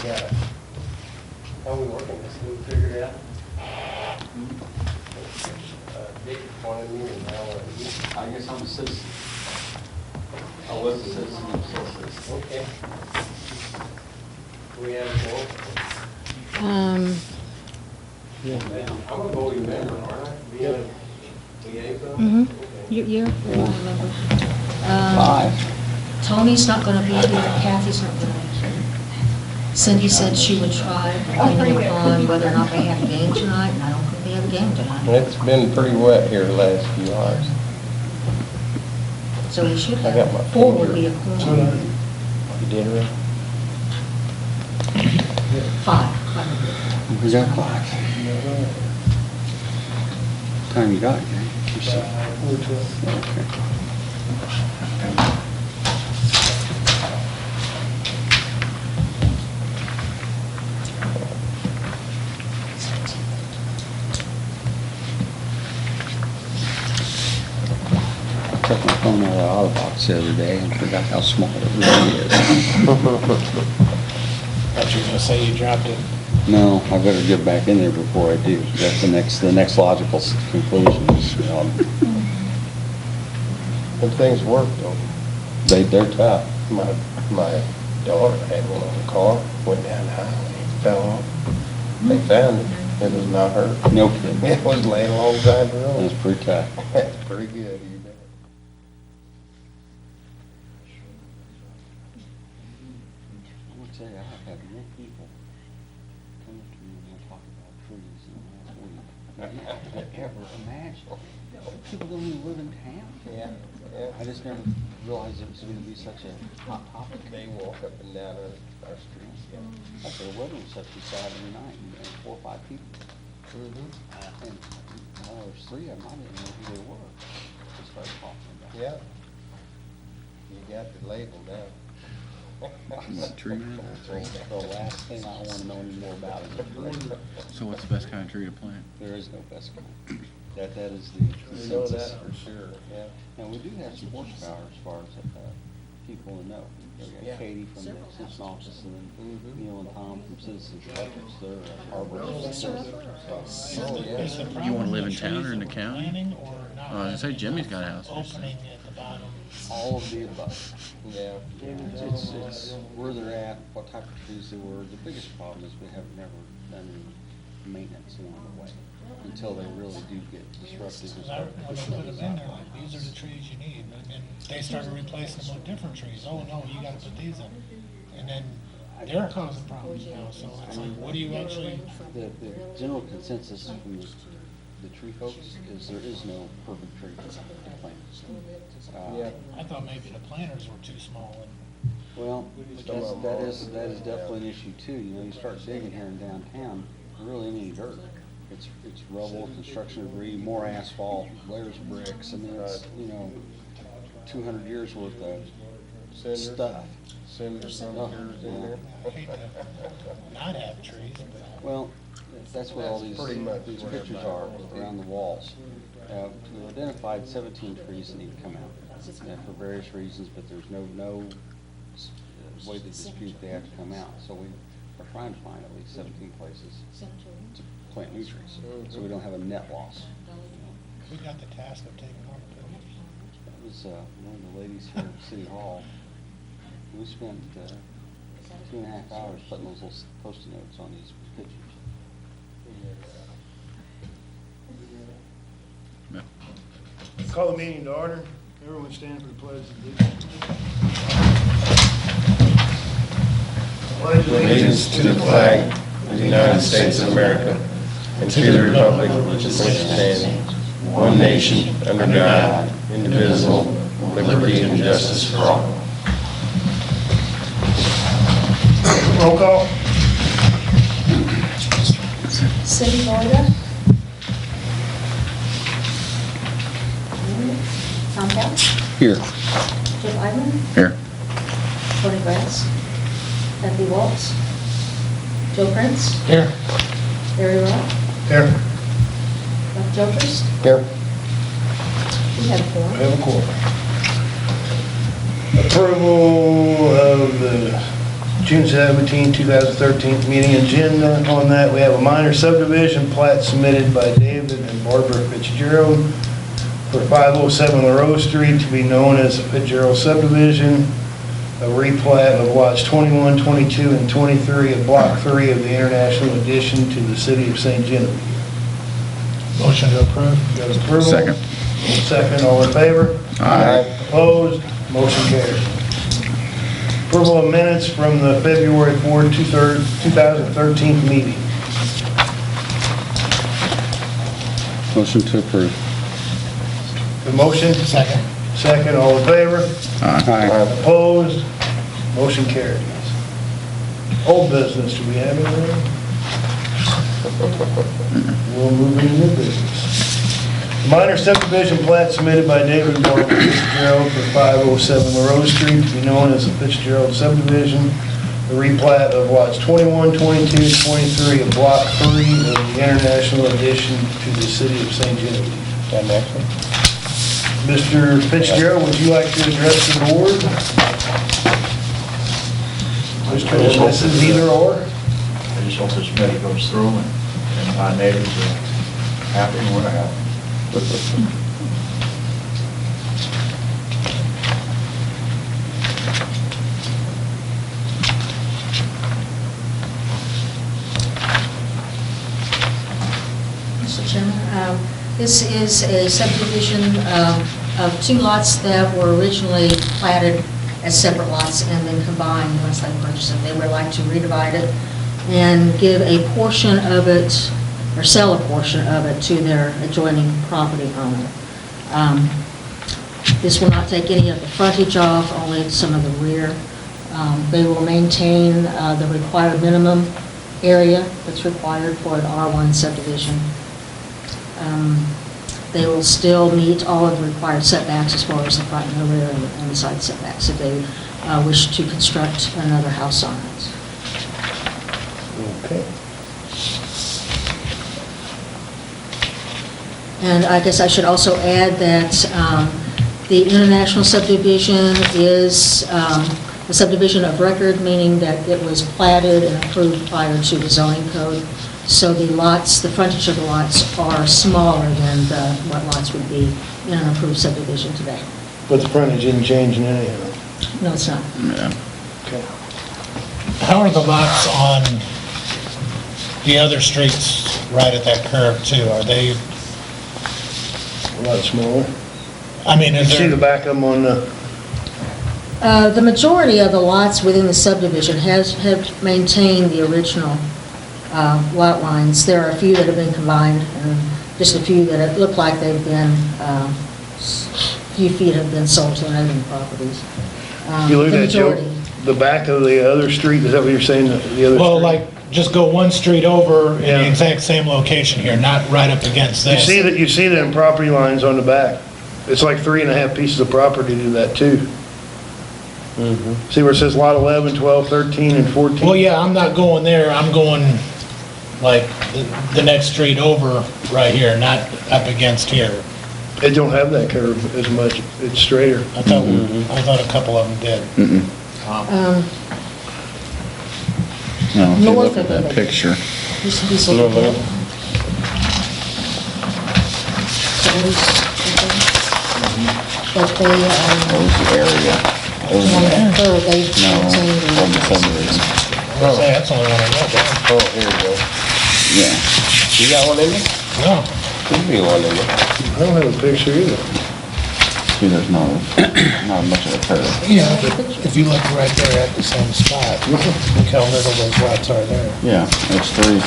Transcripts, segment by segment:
Yeah. How are we working this? Did we figure it out? Dick wanted me and now I guess I'm a citizen. I was a citizen, I'm still a citizen. okay. Do we have a vote? Yeah. I'm gonna go with member, aren't I? Be a liaison? Mm-hmm. Okay. You're a member. 5. Tony's not gonna be here, Kathy's not gonna be here. Cindy said she would try, depending upon whether or not they have a game tonight, and I don't think they have a game tonight. It's been pretty wet here the last few hours. So we should I got my have, 4 would finger. be a quorum. You did it? 5. We got 5. Time you got, okay? You said. Okay. I took my phone out of the auto box the other day and forgot how small it really is. Thought you were gonna say you dropped it. No, I better get back in there before I do. That's the next logical conclusion is, Them things work though. they're tough. My daughter had one on the car, went down the highway, fell off. They found it. It was not her. No kidding. It was laying alongside the road. That's pretty tough. That's pretty good, you bet. I would say I've had more people come up to me and talk about trees in the last week than I could ever imagine. People don't even live in town. Yeah, I yeah. just never realized it was going to be such a hot topic. They walk up and down our streets, yeah. Like the weather was such a Saturday night and 4 or 5 people. Mm-hmm. And there's 3 of them, I didn't know who they were. Just started talking about it. Yeah. You got the label now. Tree man? The last thing I want to know any more about is the tree. So what's the best kind of tree to plant? There is no best kind. That is the You know consensus. that for sure, yeah. And we do have some horsepower as far as people to know. We've Yeah. got Katie from the Citizen Office and then Mhm. Neil and Tom from Citizens Electrics. They're arborists. Oh, yeah. Is the You wanna problem live the in town or trees in the that we're county? planting or not? I was gonna say Jimmy's got a house. Opening at the bottom. All of the above. Yeah. It's where they're at, what type of trees they were. The biggest problem is we have never done any maintenance along the way until they really do get disrupted. and Because start when they pushing put these them in out. there, like, these are the trees you need, and then they started replacing them with different trees. Oh, no, you gotta put these in. And then they're causing problems now, so it's like, what do you actually, The general consensus from the tree folks is there is no perfect tree to plant. Yeah. I thought maybe the planters were too small and. Well, that is definitely an issue too. You know, you start digging here in downtown, there really ain't any dirt. It's rubble, construction debris, more asphalt, layers of bricks. I mean, it's, 200 years worth of Cinders. stuff. Cinders on Oh, yours in yeah. there. I hate to not have trees, but Well, that's what all That's these pretty much these what pictures everybody are wants to around the walls. We identified 17 trees that need to come out for various reasons, but there's no way to dispute they have to come out. So we are trying to find at least 17 places to plant new trees, so we don't have a net loss. who got the task of taking all the pictures? That was one of the ladies here at City Hall. We spent 2.5 hours putting those little Post-it notes on these pictures. Yeah. Call the meeting to order. Everyone stand for the pledge of allegiance. Allegiance to the flag of the United States of America and to the republic for which it stands, one nation, under God, indivisible, with liberty and justice for all. Roll call. Cindy Boyda. Tom Couch. Here. Jim Ivan. Here. Tony Grass. Kathy Waltz. Joe Prince. Here. Larry Rock. Here. Buck Jokers. Here. We have 4. We have a quorum. Approval of the June 17, 2013 meeting agenda. On that, we have a minor subdivision plat submitted by David and Barbara Fitzgerald for 507 LaRose Street to be known as the Fitzgerald subdivision, a replat of lots 21, 22, and 23 of Block 3 of the International Addition to the City of St. Genevieve. Motion to approve. Got approval? Second. Second, all in favor? Aye. Opposed? Motion carries. Approval of minutes from the February 4, 2013 meeting. Motion to approve. The motion? Second. Second, all in favor? Aye. Opposed? Motion carries. Old business, do we have anything? We'll move into new business. Minor subdivision plat submitted by David and Barbara Fitzgerald for 507 LaRose Street to be known as the Fitzgerald subdivision, a replat of lots 21, 22, and 23 of Block 3 of the International Addition to the City of St. Genevieve. That next one? Mr. Fitzgerald, would you like to address the board? Mr. Mrs. Either or? I just hope this committee goes through and my neighbors are happy and we're happy. Mr. Chairman, this is a subdivision of two lots that were originally platted as separate lots and then combined once they purchased it. They would like to redivide it and give a portion of it, or sell a portion of it to their adjoining property owner. This will not take any of the frontage off, only some of the rear. They will maintain the required minimum area that's required for an R1 subdivision. They will still meet all of the required setbacks as far as the front and the rear and the side setbacks if they wish to construct another house on it. Okay. And I guess I should also add that the international subdivision is a subdivision of record, meaning that it was platted and approved prior to the zoning code. So the lots, the frontage of the lots are smaller than what lots would be in an approved subdivision today. But the frontage isn't changing anyhow. No, it's not. Yeah. Okay. How are the lots on the other streets right at that curve too? Are they, A lot smaller. I mean, You is see the there, back of them on the, The majority of the lots within the subdivision have maintained the original lot lines. There are a few that have been combined, and just a few that have looked like they've been, a few feet have been sold to neighboring properties. you look The at Joe, majority. the back of the other street, is that what you're saying, the other street? well, like, just go one street over in Yeah. the exact same location here, not right up against You this? see that, you see them property lines on the back. It's like 3.5 pieces of property to that too. See where it says lot 11, 12, 13, and 14? Well, yeah, I'm not going there, I'm going like the next street over right here, not up against here. It don't have that curve as much, it's straighter. I thought a couple of them did. No, if you North look at of that it. picture, He's looking at it. But they, what was the area? on that curve, they No, maintained on the the subdivision. Say, that's the only one I got there. Oh, here we go. Yeah. You got one in there? No, There'll be one in there. I don't have a picture either. See, there's not much of a curve. yeah, if you look right there at the same spot, look how little those lots are there. Yeah, it's 3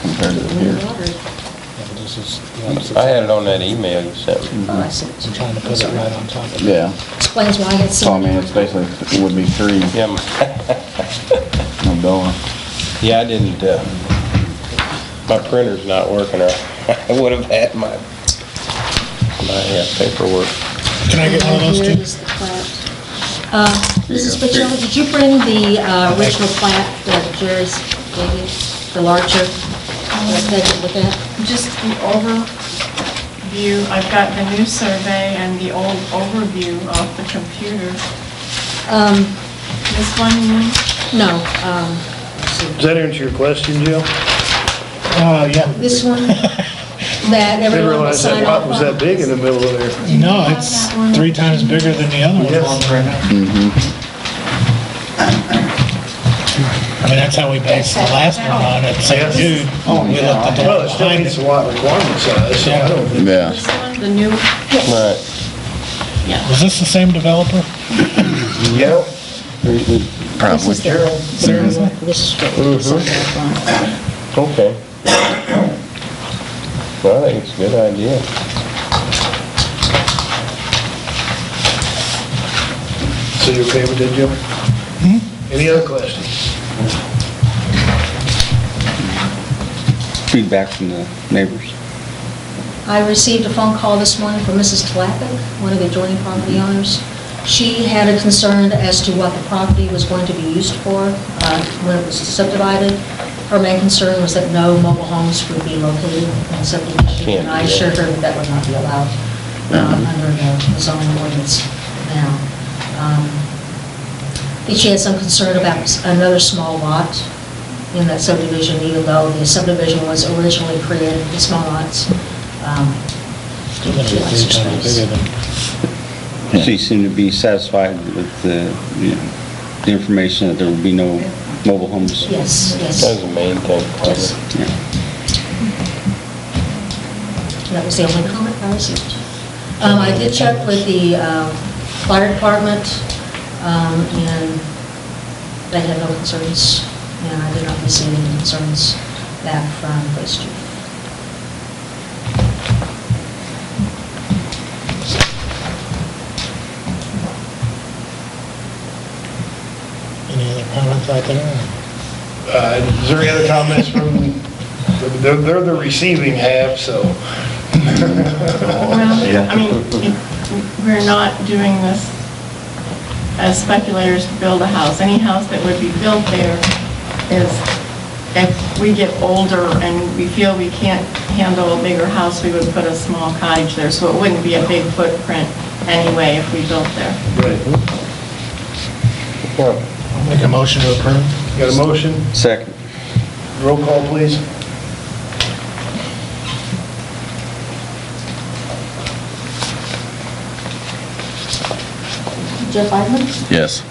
compared to here. water. Yeah, but this is the opposite. I had it on that email you sent me. Oh, I see. I'm trying to put it right on top of it. Yeah, Explains why it's so I so. mean, it's basically, it would be 3, Yeah, no door. yeah, I didn't, my printer's not working, or I would have had my paperwork. Can I get one of those Here two? is the plat. Mrs. Fitzgerald, did you bring the original plat that Jerry's gave you, the larger? Take a look at? Just the overview, I've got the new survey and the old overview off the computer. This one, you mean? No, let's see. Does that answer your question, Jill? Yeah. This one, that Didn't everyone will realize that sign lot off was on. that big in the middle of there. No, it's 3 times bigger than the other one. Yes. I mean, that's how we based the last one on at St. Jude. We looked at the Well, one it still behind meets it. the lot requirement size, so I don't think. Yeah. This one, the new, Right. yeah. Was this the same developer? Yeah. Probably. Seriously? This is what we signed off on. Okay. Well, I think it's a good idea. So you okay with that, Jill? Any other questions? Feedback from the neighbors. I received a phone call this morning from Mrs. Tlapic, one of the adjoining property owners. She had a concern as to what the property was going to be used for when it was subdivided. Her main concern was that no mobile homes would be located in the subdivision. Can't And I do that. assured her that that would not be allowed under the zoning ordinance now. I think she had some concern about another small lot in that subdivision, even though the subdivision was originally created in small lots. Still gonna be 3 times bigger than. She seemed to be satisfied with the information that there would be no mobile homes. Yes, yes. That was the main thing. Yes. Yeah. That was the only comment I received. I did check with the fire department, and they had no concerns, and I did not receive any concerns back from police chief. Any other comments out there? Is there any other comments from, they're the receiving half, so. Well, I mean, we're not doing this as speculators to build a house. Any house that would be built there is, if we get older and we feel we can't handle a bigger house, we would put a small cottage there, so it wouldn't be a big footprint anyway if we built there. Right. I'll make a motion to approve. Got a motion? Second. Roll call, please. Jeff Eidman? Yes.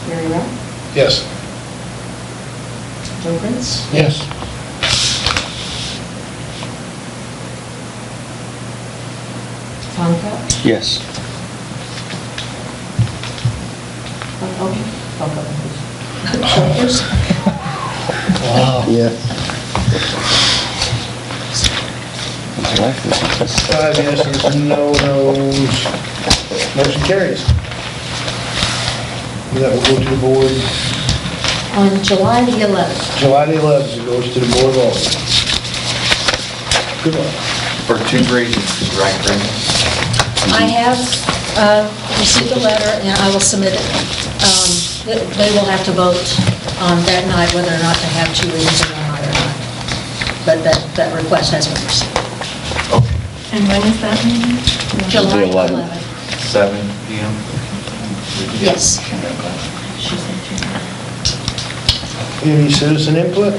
Gary Rowe? Yes. Joe Prince? Yes. Tom Couch? Yes. Childers? Wow. Five yeses, no no's. Motion carries. That will go to the board, On July the 11th. July the 11th, it goes to the board of Aldermen. Good luck. For 2 reasons, right, Brenda? I have received a letter, and I will submit it. They will have to vote on that night whether or not to have 2 readings in one night or not. But that request has been received. And when is that meeting? July 11th. 11th. 7 PM? Yes. She said Any citizen input?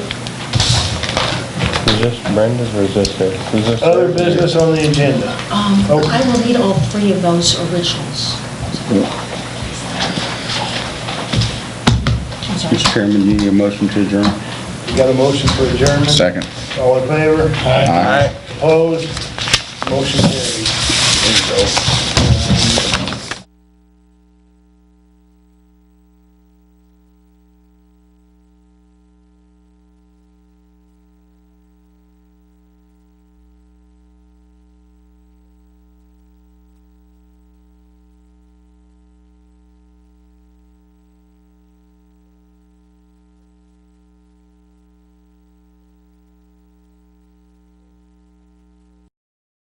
Is this Brenda's or is this her? Is this Other her? business on the agenda? I will need all 3 of those originals. I'm sorry. Mr. Chairman, you need a motion to adjourn? You got a motion for adjournment? Second. All in favor? Aye. Opposed? Motion carries. There you go.